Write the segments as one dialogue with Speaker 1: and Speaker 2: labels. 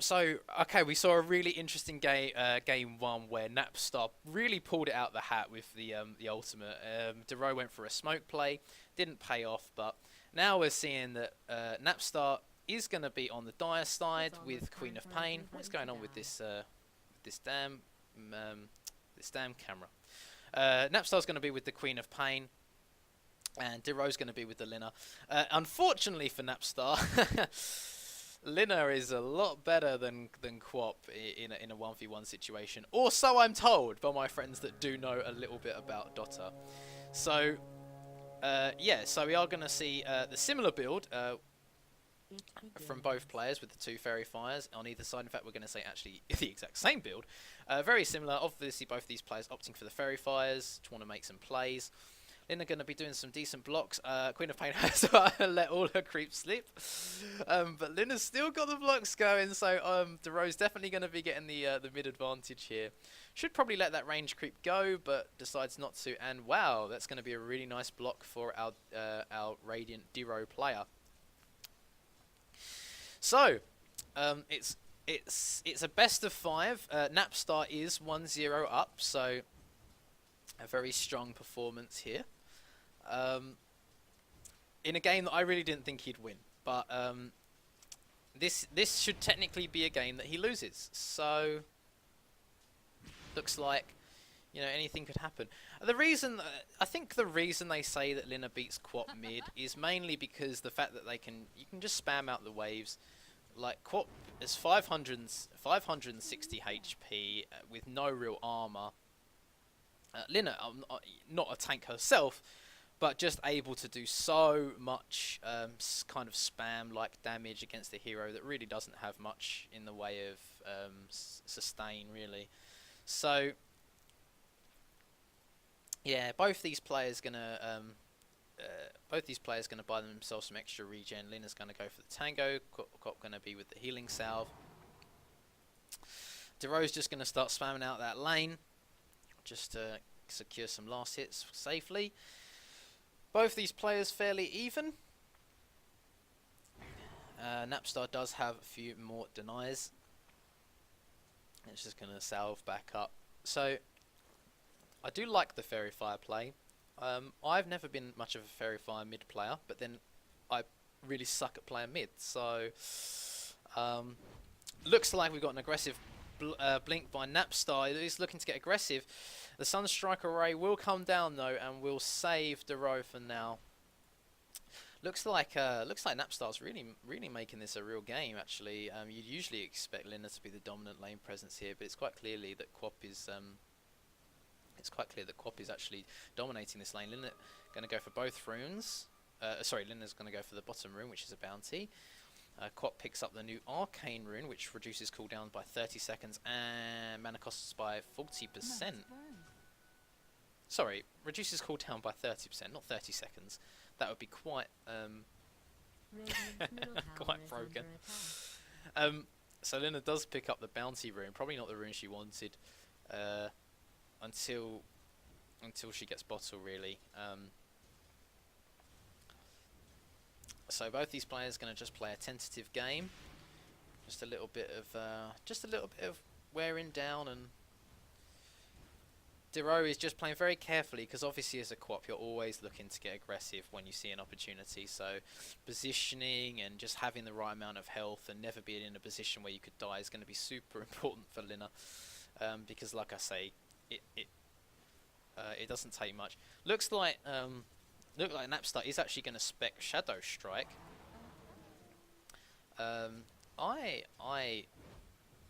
Speaker 1: So okay, we saw a really interesting game one where Napstar really pulled it out the hat with the ultimate. DeRo went for a smoke play, didn't pay off, but now we're seeing that Napstar is going to be on the dire side with Queen of Pain. What's going on with this damn um, this damn camera? Napstar's going to be with the Queen of Pain. And DeRo's going to be with the Lina. Unfortunately for Napstar, Lina is a lot better than Quap in a 1v1 situation. Or so I'm told by my friends that do know a little bit about Dota. So, yeah, so we are going to see the similar build from both players with the two Fairy Fires on either side. In fact, we're going to say actually the exact same build. Very similar. Obviously, both these players opting for the Fairy Fires to want to make some plays. Lina going to be doing some decent blocks. Queen of Pain has to let all her creeps sleep. But Lina's still got the blocks going, so DeRo's definitely going to be getting the mid advantage here. Should probably let that range creep go, but decides not to. And wow, that's going to be a really nice block for our Radiant DeRo player. So, it's a best of 5. Napstar is 1-0 up, so a very strong performance here. In a game that I really didn't think he'd win, but this should technically be a game that he loses. So looks like, you know, anything could happen. The reason I think the reason they say that Lina beats Quap mid is mainly because the fact that you can just spam out the waves. Like Quap is 560 HP with no real armor. Lina, not a tank herself, but just able to do so much kind of spam-like damage against a hero that really doesn't have much in the way of sustain, really. So, yeah, both these players gonna buy themselves some extra regen. Lina's gonna go for the tango. Quap gonna be with the healing salve. DeRo's just gonna start spamming out that lane, just to secure some last hits safely. Both these players fairly even. Napstar does have a few more denies. It's just going to salve back up. So, I do like the Fairy Fire play. I've never been much of a Fairy Fire mid player, but then I really suck at playing mid. So, looks like we've got an aggressive blink by Napstar. He's looking to get aggressive. The Sunstrike Array will come down though, and will save DeRo for now. Looks like Napstar's really making this a real game. Actually, you'd usually expect Lina to be the dominant lane presence here, but it's quite clearly that Quap is actually dominating this lane. Lina going to go for both runes. Lina's going to go for the bottom rune, which is a bounty. Quap picks up the new Arcane rune, which reduces cooldown by 30 seconds and mana costs by 40%. Sorry, reduces cooldown by 30%, not 30 seconds. That would be quite quite broken. So Lina does pick up the bounty rune, probably not the rune she wanted, until she gets bottle, really. So both these players are going to just play a tentative game, just a little bit of wearing down, and DeRo is just playing very carefully because obviously as a Quap you're always looking to get aggressive when you see an opportunity. So positioning and just having the right amount of health and never being in a position where you could die is going to be super important for Lina, because like I say, it doesn't take much. Looks like Napstar is actually going to spec Shadow Strike.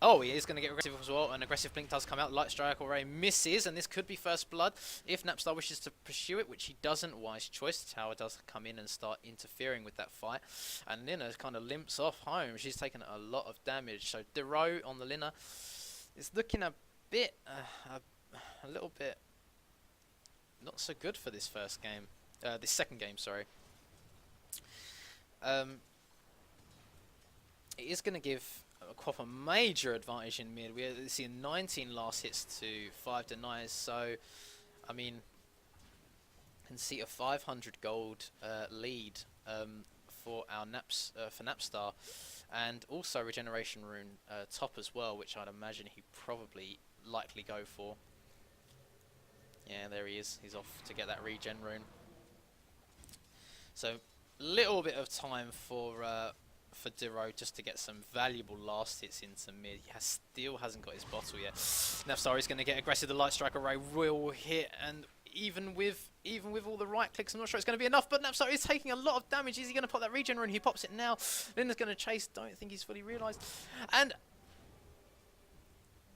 Speaker 1: Oh, he is going to get aggressive as well. An aggressive blink does come out. Light Strike Array misses, and this could be first blood if Napstar wishes to pursue it, which he doesn't. Wise choice. Tower does come in and start interfering with that fight, and Lina kind of limps off home. She's taken a lot of damage. So DeRo on the Lina is looking a bit, a little bit not so good for this first game. This second game, sorry. It is going to give Quap a major advantage in mid. We're seeing 19 last hits to 5 denies, so I mean, can see a 500 gold lead for our Napstar. and also regeneration rune top as well, which I'd imagine he'd probably likely go for. Yeah, there he is. He's off to get that regen rune. So, little bit of time for DeRo just to get some valuable last hits into mid. He still hasn't got his bottle yet. Napstar is going to get aggressive. The Light Strike Array will hit, and even with all the right clicks, I'm not sure it's going to be enough, but Napstar is taking a lot of damage. Is he going to pop that regen rune? He pops it now. Linda's going to chase. Don't think he's fully realised. And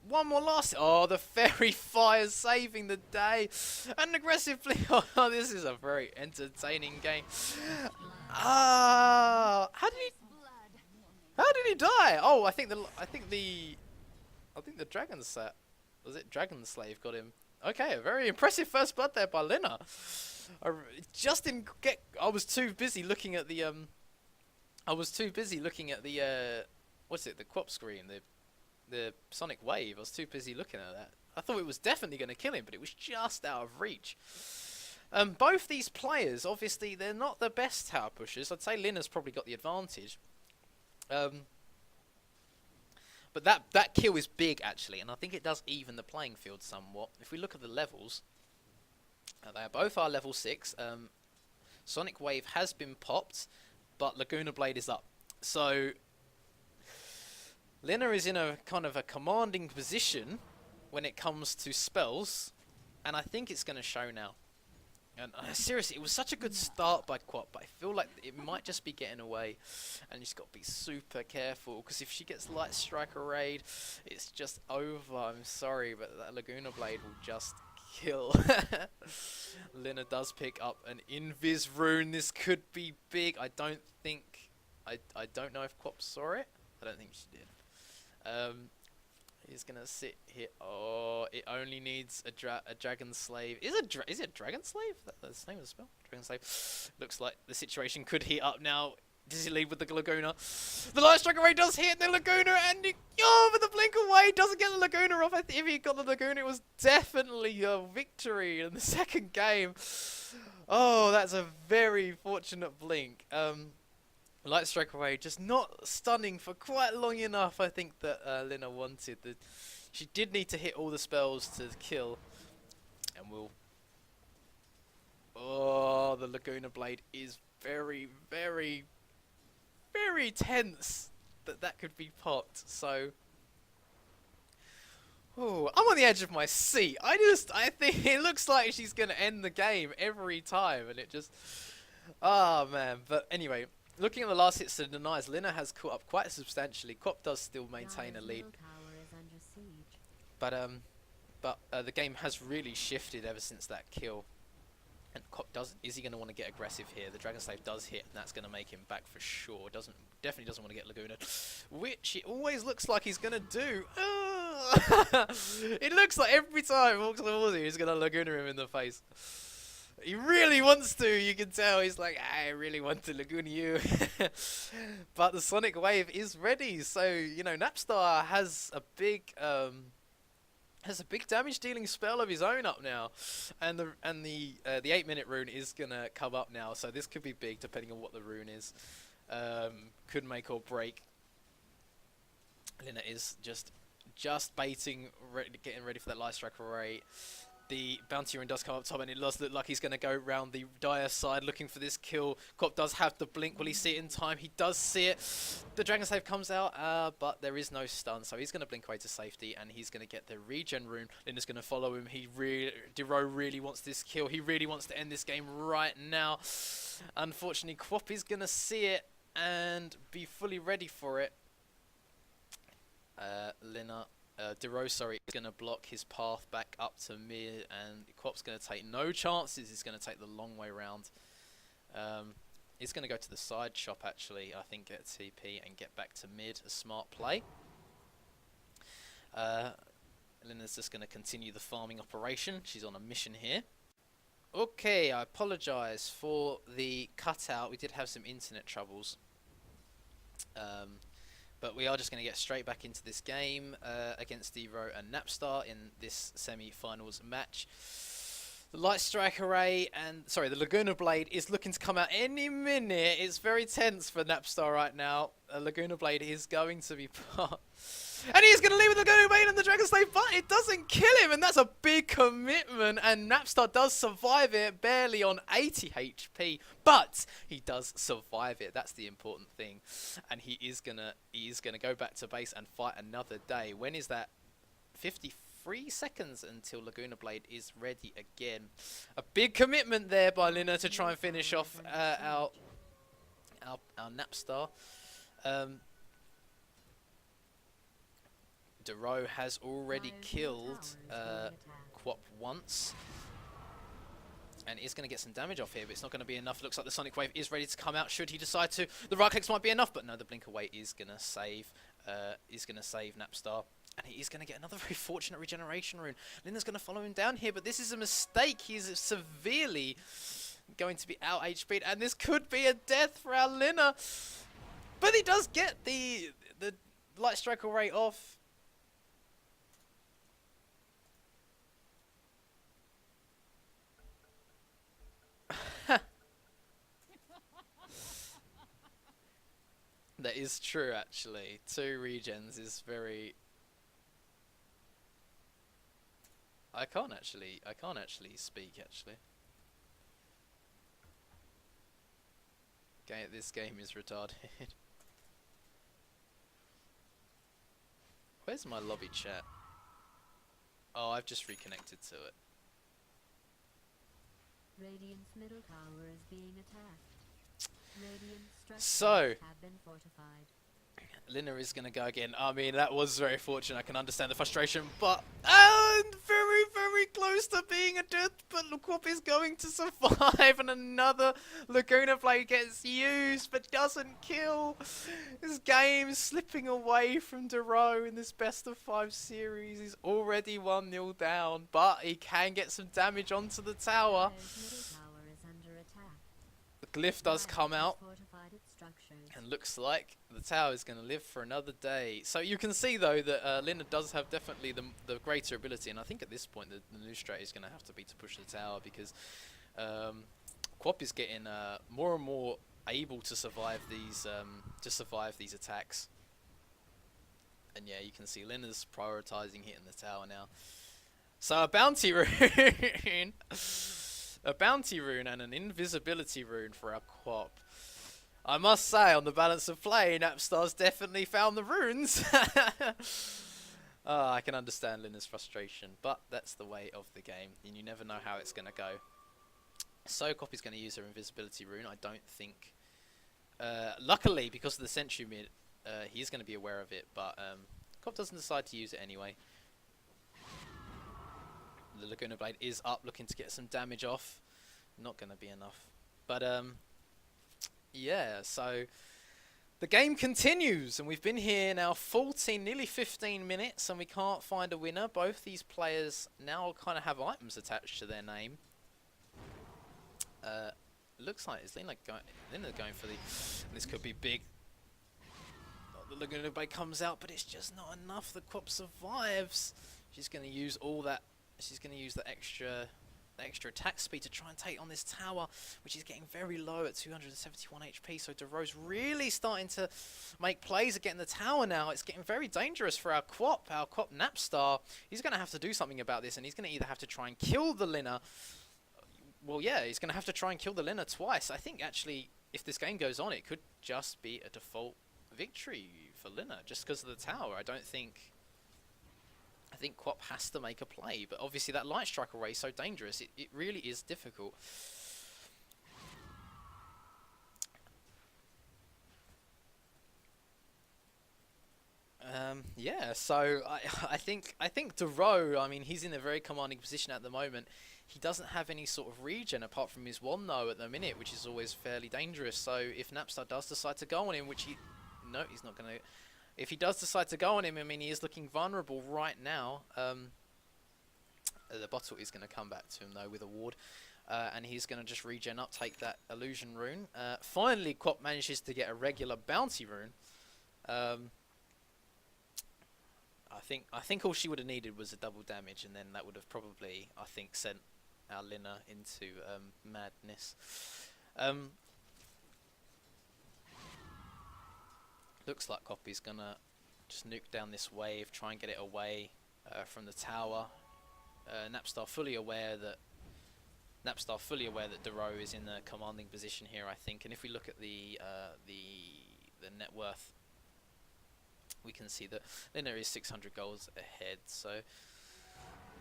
Speaker 1: one more last. Oh, the Fairy Fire saving the day. And aggressively. Oh, this is a very entertaining game. How did he die? Oh, I think the Dragon set. Was it Dragon Slave got him? Okay, a very impressive first blood there by Lina. I was too busy looking at the what's it? The Quop screen, the Sonic Wave. I was too busy looking at that. I thought it was definitely going to kill him, but it was just out of reach. Both these players, obviously, they're not the best tower pushers. I'd say Lina's probably got the advantage. But that kill is big, actually, and I think it does even the playing field somewhat. If we look at the levels, they both are level 6. Sonic Wave has been popped, but Laguna Blade is up. So Lina is in a kind of a commanding position when it comes to spells, and I think it's going to show now. And seriously, it was such a good start by Quop, but I feel like it might just be getting away, and you just got to be super careful, because if she gets Light Strike Arrayed, it's just over. I'm sorry, but that Laguna Blade will just kill. Lina does pick up an Invis rune. This could be big. I don't know if Quop saw it. I don't think she did. He's gonna sit here. Oh, it only needs a Dragon Slave. Is it Dragon Slave? That's the name of the spell. Dragon Slave. Looks like the situation could heat up now. Does he lead with the Laguna? The Light Strike Array does hit the Laguna, and but the blink away doesn't get the Laguna off. I think if he got the Laguna, it was definitely a victory in the second game. Oh, that's a very fortunate blink. Light Strike Away just not stunning for quite long enough. I think that Lina wanted. She did need to hit all the spells to kill, and oh, the Laguna Blade is very, very, very tense that could be popped. So, oh, I'm on the edge of my seat. I think it looks like she's gonna end the game every time, and it just, oh man. But anyway. Looking at the last hits to denies, Lina has caught up quite substantially. Quop does still maintain a lead, but the game has really shifted ever since that kill. And Quop is he going to want to get aggressive here? The Dragon Slave does hit, and that's going to make him back for sure. Definitely doesn't want to get Laguna, which it always looks like he's going to do. It looks like every time he walks towards you, he's going to Laguna him in the face. He really wants to, you can tell. He's like, I really want to Laguna you. But the Sonic Wave is ready. So, Napstar has a big damage dealing spell of his own up now. And the 8-minute rune is gonna come up now. So this could be big depending on what the rune is. Could make or break. Lina is just baiting, getting ready for that Light Strike Array. The bounty rune does come up top, and it does look like he's going to go round the Dire side looking for this kill. Quop does have the blink. Will he see it in time? He does see it. The Dragon Slave comes out, but there is no stun, so he's going to blink away to safety, and he's going to get the regen rune. Linda's going to follow him. DeRo really wants this kill. He really wants to end this game right now. Unfortunately, Quop is going to see it and be fully ready for it. DeRo, sorry, is going to block his path back up to mid, and Quop's going to take no chances. He's going to take the long way round. He's going to go to the side shop, actually, I think, get TP and get back to mid. A smart play. Lina's just going to continue the farming operation. She's on a mission here. Okay, I apologise for the cutout. We did have some internet troubles. But we are just going to get straight back into this game against DeRo and Napstar in this semi-finals match. The Light Strike Array and, sorry, the Laguna Blade is looking to come out any minute. It's very tense for Napstar right now. Laguna Blade is going to be put. And he's going to leave with the Laguna Blade and the Dragon Slave, but it doesn't kill him, and that's a big commitment. And Napstar does survive it, barely on 80 HP, but he does survive it. That's the important thing. And he is gonna go back to base and fight another day. When is that? 53 seconds until Laguna Blade is ready again. A big commitment there by Lina to try and finish off our Napstar. DeRo has already killed Quap once. And is going to get some damage off here, but it's not going to be enough. Looks like the Sonic Wave is ready to come out. Should he decide to? The right clicks might be enough, but no, the Blink Away is going to save. Napstar. And he is going to get another very fortunate regeneration rune. Lina's going to follow him down here, but this is a mistake. He's severely going to be out HP'd, and this could be a death for our Lina. But he does get the Light Strike Array off. That is true, actually. 2 regens is very... I can't actually speak, actually. Okay, this game is retarded. Where's my lobby chat? Oh, I've just reconnected to it.
Speaker 2: Radiant's middle tower is being attacked.
Speaker 1: So,
Speaker 2: have been fortified.
Speaker 1: Lina is going to go again. I mean, that was very fortunate. I can understand the frustration, but very, very close to being a death. But Quap is going to survive, and another Laguna Blade gets used, but doesn't kill. This game is slipping away from DeRo in this best of 5 series. He's already 1-0 down, but he can get some damage onto the tower. The glyph does come out, and looks like the tower is going to live for another day. So you can see, though, that Lina does have definitely the greater ability, and I think at this point the new strategy is going to have to be to push the tower, because Quap is getting more and more able to survive these attacks. And yeah, you can see Lina's prioritizing hitting the tower now. So a bounty rune. A bounty rune and an invisibility rune for our Quap. I must say, on the balance of play, Napstar's definitely found the runes. I can understand Lina's frustration, but that's the way of the game, and you never know how it's going to go. So Quap is going to use her invisibility rune. I don't think... luckily, because of the Sentry mid, he is going to be aware of it, but Quap doesn't decide to use it anyway. The Laguna Blade is up, looking to get some damage off. Not going to be enough. But, yeah, so the game continues, and we've been here now 14, nearly 15 minutes, and we can't find a winner. Both these players now kind of have items attached to their name. Looks like it's Lina going for the... This could be big. The Laguna Blade comes out, but it's just not enough. The Quap survives. She's going to use all that. She's going to use the extra attack speed to try and take on this tower, which is getting very low at 271 HP. So DeRo's really starting to make plays at getting the tower now. It's getting very dangerous for our Quap Napstar. He's going to have to do something about this, and he's going to either have to try and kill the Lina. Well, yeah, he's going to have to try and kill the Lina twice. I think, actually, if this game goes on, it could just be a default victory for Lina, just because of the tower. I think Quap has to make a play, but obviously that Light Strike Array is so dangerous, it really is difficult. Yeah, so I think DeRo, I mean, he's in a very commanding position at the moment. He doesn't have any sort of regen apart from his one though at the minute, which is always fairly dangerous. So if Napstar does decide to go on him, which no, he's not going to. If he does decide to go on him, I mean, he is looking vulnerable right now. The bottle is going to come back to him, though, with a ward. And he's going to just regen up, take that illusion rune. Finally, Quap manages to get a regular bounty rune. I think all she would have needed was a double damage, and then that would have probably, I think, sent our Lina into madness. Looks like Copy's gonna just nuke down this wave, try and get it away from the tower. Napstar fully aware that DeRo is in a commanding position here, I think. And if we look at the net worth, we can see that Lina is 600 goals ahead. So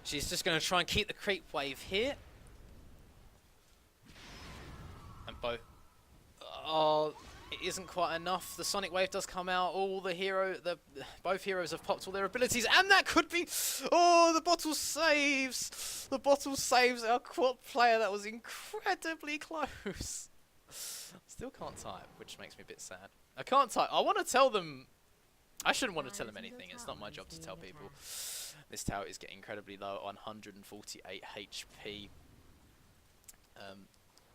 Speaker 1: she's just going to try and keep the creep wave here. And both... Oh, it isn't quite enough. The Sonic Wave does come out. Both heroes have popped all their abilities, and that could be... Oh, the bottle saves! The bottle saves our quad player. That was incredibly close. Still can't type, which makes me a bit sad. I can't type. I want to tell them... I shouldn't want to tell them anything. It's not my job to tell people. This tower is getting incredibly low at 148 HP.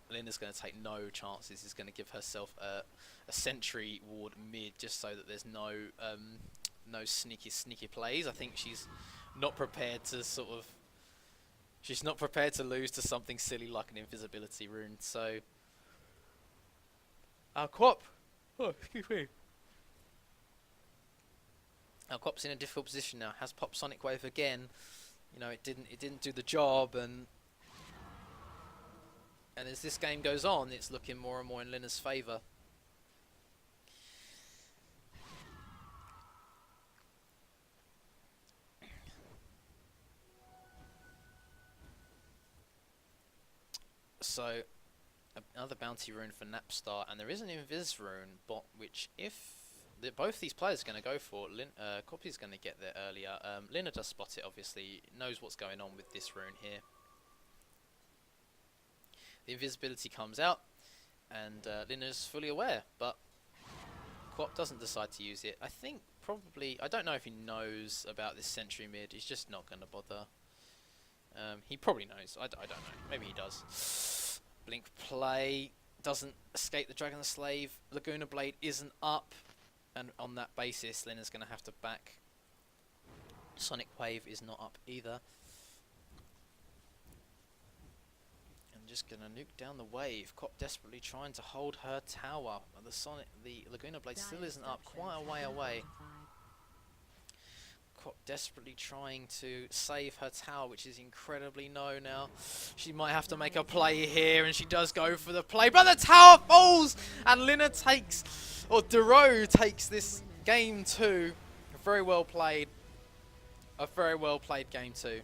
Speaker 1: Lina's going to take no chances. She's going to give herself a sentry ward mid, just so that there's no sneaky plays. I think she's not prepared to she's not prepared to lose to something silly like an invisibility rune. So, Quap. Oh, excuse me. Now Quap's in a difficult position now. Has popped Sonic Wave again. You know, it didn't do the job, and as this game goes on, it's looking more and more in Lina's favour. So, another bounty rune for Napstar, and there is an Invis rune, which if both these players are going to go for, Copy's going to get there earlier. Lina does spot it, obviously, knows what's going on with this rune here. The invisibility comes out, and Lina's fully aware, but Quap doesn't decide to use it. I think probably, I don't know if he knows about this sentry mid, he's just not going to bother. He probably knows, I don't know, maybe he does. Blink play, doesn't escape the Dragon Slave, Laguna Blade isn't up, and on that basis Lina's going to have to back. Sonic Wave is not up either. Just gonna nuke down the wave. Cop desperately trying to hold her tower. The Laguna Blade still isn't up, quite a way away. Cop desperately trying to save her tower, which is incredibly low now. She might have to make a play here, and she does go for the play, but the tower falls, and Lina takes, or DeRo takes this game 2. Very well played. A very well played game 2.